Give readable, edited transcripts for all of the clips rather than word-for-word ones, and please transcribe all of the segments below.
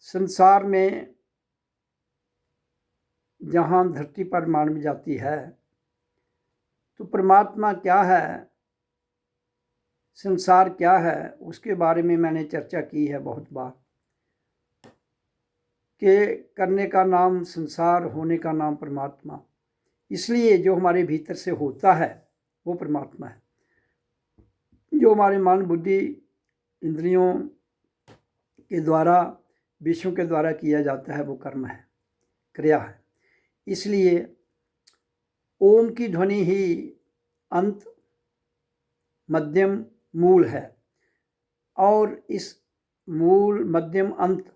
संसार में जहाँ धरती पर मानव जाति है तो परमात्मा क्या है, संसार क्या है, उसके बारे में मैंने चर्चा की है बहुत बार कि करने का नाम संसार, होने का नाम परमात्मा। इसलिए जो हमारे भीतर से होता है वो परमात्मा है। जो हमारे मन, बुद्धि, इंद्रियों के द्वारा, विषयों के द्वारा किया जाता है वो कर्म है, क्रिया है। इसलिए ओम की ध्वनि ही अंत, मध्यम, मूल है। और इस मूल, मध्यम, अंत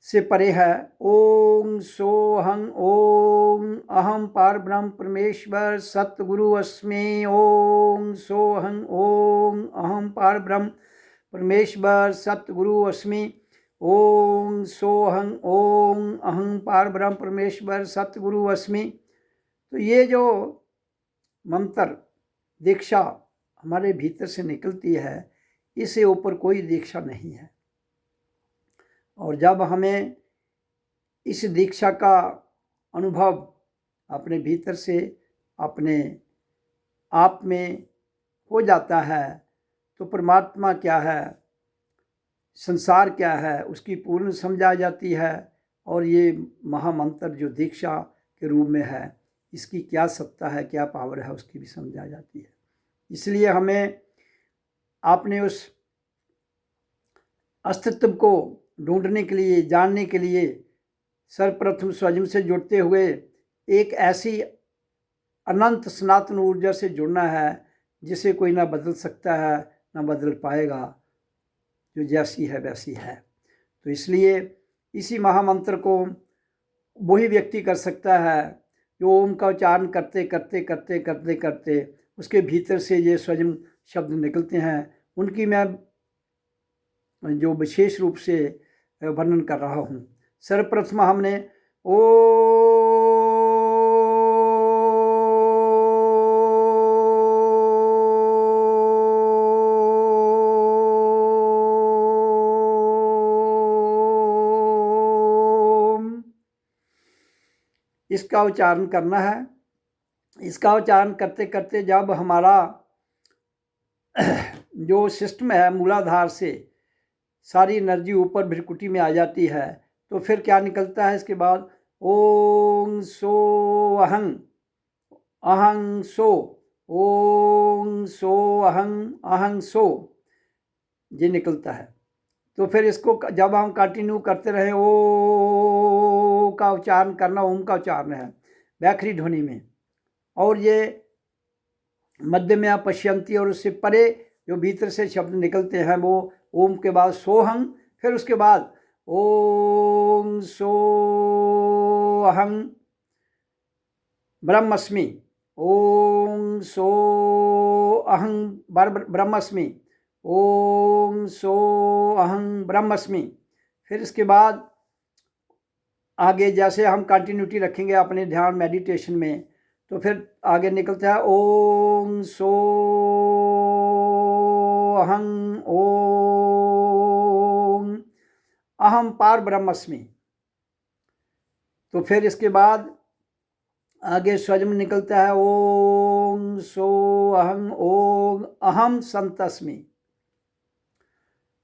से परे है ओम सोहं ओम अहम पार ब्रह्म परमेश्वर सतगुरु अस्मि। ओम सोहं ओम अहम पार ब्रह्म परमेश्वर सतगुरु अस्मि। ओम सोहं ओम अहम पार ब्रह्म परमेश्वर सतगुरु अस्मि। तो ये जो मंत्र, दीक्षा हमारे भीतर से निकलती है, इससे ऊपर कोई दीक्षा नहीं है। और जब हमें इस दीक्षा का अनुभव अपने भीतर से, अपने आप में हो जाता है तो परमात्मा क्या है, संसार क्या है, उसकी पूर्ण समझ आ जाती है। और ये महामंत्र जो दीक्षा के रूप में है, इसकी क्या सत्ता है, क्या पावर है, उसकी भी समझ आ जाती है। इसलिए हमें अपने उस अस्तित्व को ढूंढने के लिए, जानने के लिए सर्वप्रथम स्वयं से जुड़ते हुए एक ऐसी अनंत सनातन ऊर्जा से जुड़ना है जिसे कोई ना बदल सकता है, ना बदल पाएगा, जो जैसी है वैसी है। तो इसलिए इसी महामंत्र को वही व्यक्ति कर सकता है जो ओम का उच्चारण करते करते करते करते करते उसके भीतर से ये स्वयं शब्द निकलते हैं, उनकी मैं जो विशेष रूप से वर्णन कर रहा हूँ। सर्वप्रथम हमने इसका उच्चारण करना है। इसका उच्चारण करते करते जब हमारा जो सिस्टम है, मूलाधार से सारी एनर्जी ऊपर भ्रिकुटी में आ जाती है, तो फिर क्या निकलता है इसके बाद? ओम सो अहं अहं सो, ओम सो अहं सो, ये निकलता है। तो फिर इसको जब हम कंटिन्यू करते रहे, ओ का उच्चारण करना, ओम का उच्चारण है व्याखरी ध्वनि में, और ये मध्य में पश्यंती, और उससे परे जो भीतर से शब्द निकलते हैं वो ओम के बाद सोहं, फिर उसके बाद ओम सो अहं ब्रह्मस्मि, ओम सो अहं ब्रह्मस्मि, ओम सो अहं ब्रह्मस्मि। फिर इसके बाद आगे जैसे हम कंटिन्यूटी रखेंगे अपने ध्यान मेडिटेशन में, तो फिर आगे निकलता है ओम सो अहं ओम अहम पार ब्रह्मस्मि। तो फिर इसके बाद आगे स्वयं निकलता है ओम सो अहं ओम अहम संतस्मि।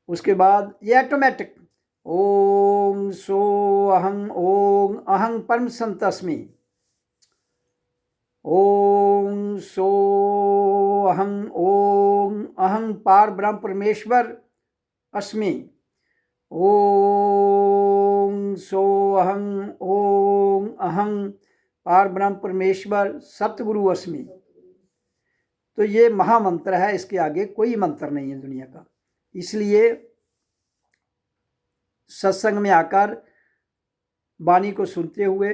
उसके बाद ये ऑटोमेटिक ओम सो अहं ओम अहं परम संतस्मि, ओम सो अहं ओम अहं पार ब्रह्म परमेश्वर अस्मि, ओम सो अहं ओम अहं पार ब्रह्म परमेश्वर सतगुरु अस्मि। तो ये महामंत्र है, इसके आगे कोई मंत्र नहीं है दुनिया का। इसलिए सत्संग में आकर वाणी को सुनते हुए,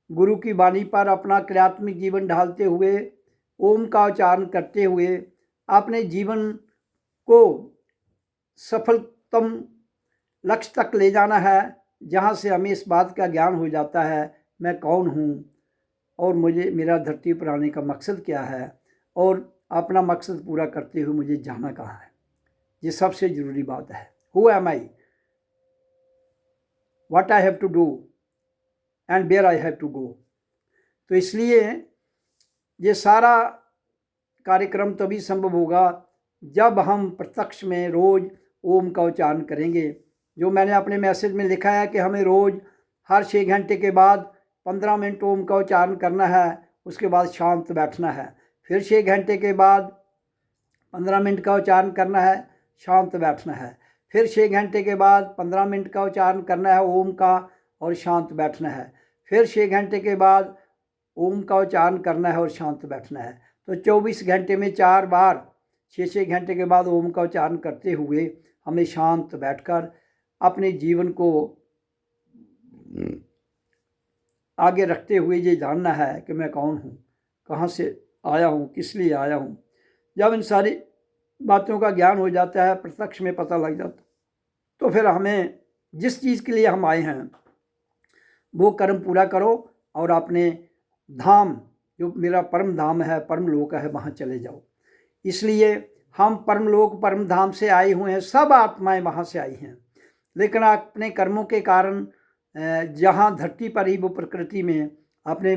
गुरु की वाणी पर अपना क्रियात्मक जीवन ढालते हुए, ओम का उच्चारण करते हुए अपने जीवन को सफलतम लक्ष्य तक ले जाना है, जहाँ से हमें इस बात का ज्ञान हो जाता है मैं कौन हूँ और मुझे, मेरा धरती पर आने का मकसद क्या है, और अपना मकसद पूरा करते हुए मुझे जाना कहाँ है। ये सबसे ज़रूरी बात है। Who am I, what I have to do and where I have to go. तो इसलिए ये सारा कार्यक्रम तभी संभव होगा जब हम प्रत्यक्ष में रोज़ ओम का उच्चारण करेंगे। जो मैंने अपने मैसेज में लिखा है कि हमें रोज़ हर 6 घंटे के बाद 15 मिनट ओम का उच्चारण करना है, उसके बाद शांत बैठना है, फिर 6 घंटे के बाद 15 मिनट का उच्चारण करना है, शांत बैठना है, फिर 6 घंटे के बाद 15 मिनट का उच्चारण करना है ओम का और शांत बैठना है, फिर 6 घंटे के बाद ओम का उच्चारण करना है और शांत बैठना है। तो 24 घंटे में 4 बार 6-6 घंटे के बाद ओम का उच्चारण करते हुए हमें शांत बैठकर अपने जीवन को आगे रखते हुए ये जानना है कि मैं कौन हूँ, कहाँ से आया हूँ, किस लिए आया हूँ। जब इन सारी बातों का ज्ञान हो जाता है, प्रत्यक्ष में पता लग जाता, तो फिर हमें जिस चीज़ के लिए हम आए हैं वो कर्म पूरा करो और अपने धाम, जो मेरा परम धाम है, परम लोक है, वहाँ चले जाओ। इसलिए हम परम लोक परम धाम से आए हुए हैं, सब आत्माएं वहाँ से आई हैं, लेकिन अपने कर्मों के कारण जहाँ धरती पर ही वो प्रकृति में अपने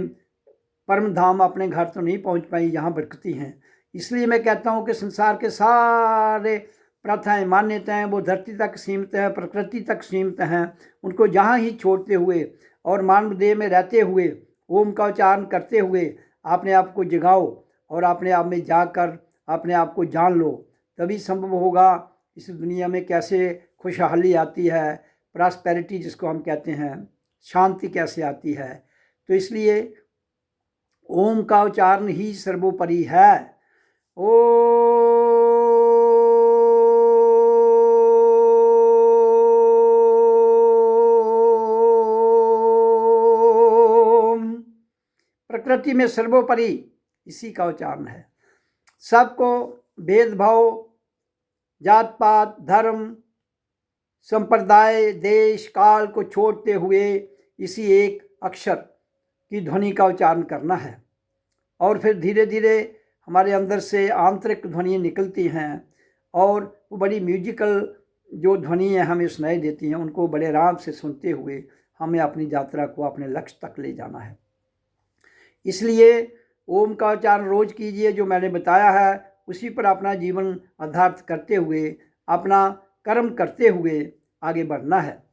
परम धाम, अपने घर तो नहीं पहुँच पाई, यहाँ भटकती हैं। इसलिए मैं कहता हूँ कि संसार के सारे प्रथाएं, मान्यताएं वो धरती तक सीमित हैं, प्रकृति तक सीमित हैं। उनको जहाँ ही छोड़ते हुए और मानव देह में रहते हुए ओम का उच्चारण करते हुए अपने आप को जगाओ और अपने आप में जाकर अपने आप को जान लो, तभी संभव होगा इस दुनिया में कैसे खुशहाली आती है, प्रॉस्पेरिटी जिसको हम कहते हैं, शांति कैसे आती है। तो इसलिए ओम का उच्चारण ही सर्वोपरि है। ओम प्रकृति में सर्वोपरि इसी का उच्चारण है। सबको भेदभाव, जात पात, धर्म, संप्रदाय, देश काल को छोड़ते हुए इसी एक अक्षर की ध्वनि का उच्चारण करना है और फिर धीरे धीरे हमारे अंदर से आंतरिक ध्वनि निकलती हैं और वो बड़ी म्यूजिकल जो ध्वनि है हमें सुनाई देती हैं। उनको बड़े आराम से सुनते हुए हमें अपनी यात्रा को अपने लक्ष्य तक ले जाना है। इसलिए ओम का उच्चारण रोज कीजिए, जो मैंने बताया है उसी पर अपना जीवन आधारित करते हुए, अपना कर्म करते हुए आगे बढ़ना है।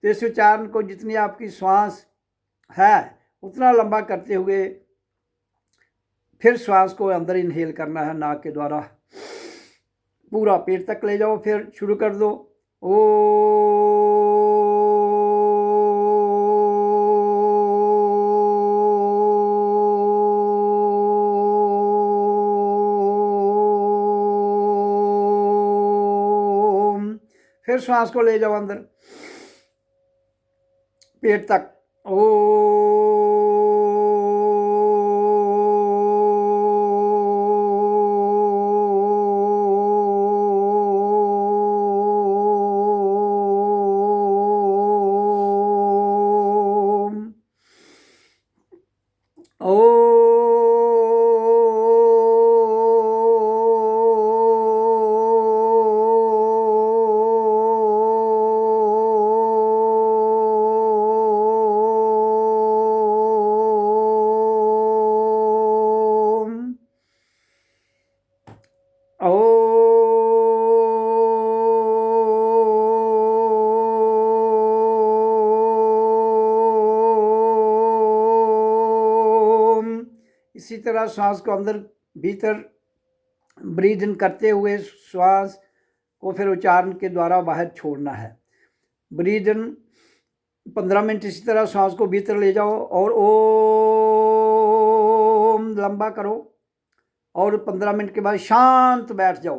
इस उच्चारण को जितनी आपकी श्वास है उतना लंबा करते हुए फिर श्वास को अंदर इनहेल करना है, नाक के द्वारा पूरा पेट तक ले जाओ, फिर शुरू कर दो। फिर श्वास को ले जाओ अंदर पेट तक। इसी तरह श्वास को अंदर भीतर ब्रीथ इन करते हुए श्वास को फिर उच्चारण के द्वारा बाहर छोड़ना है। ब्रीथ इन 15 मिनट इसी तरह श्वास को भीतर ले जाओ और ओम लंबा करो और 15 मिनट के बाद शांत बैठ जाओ।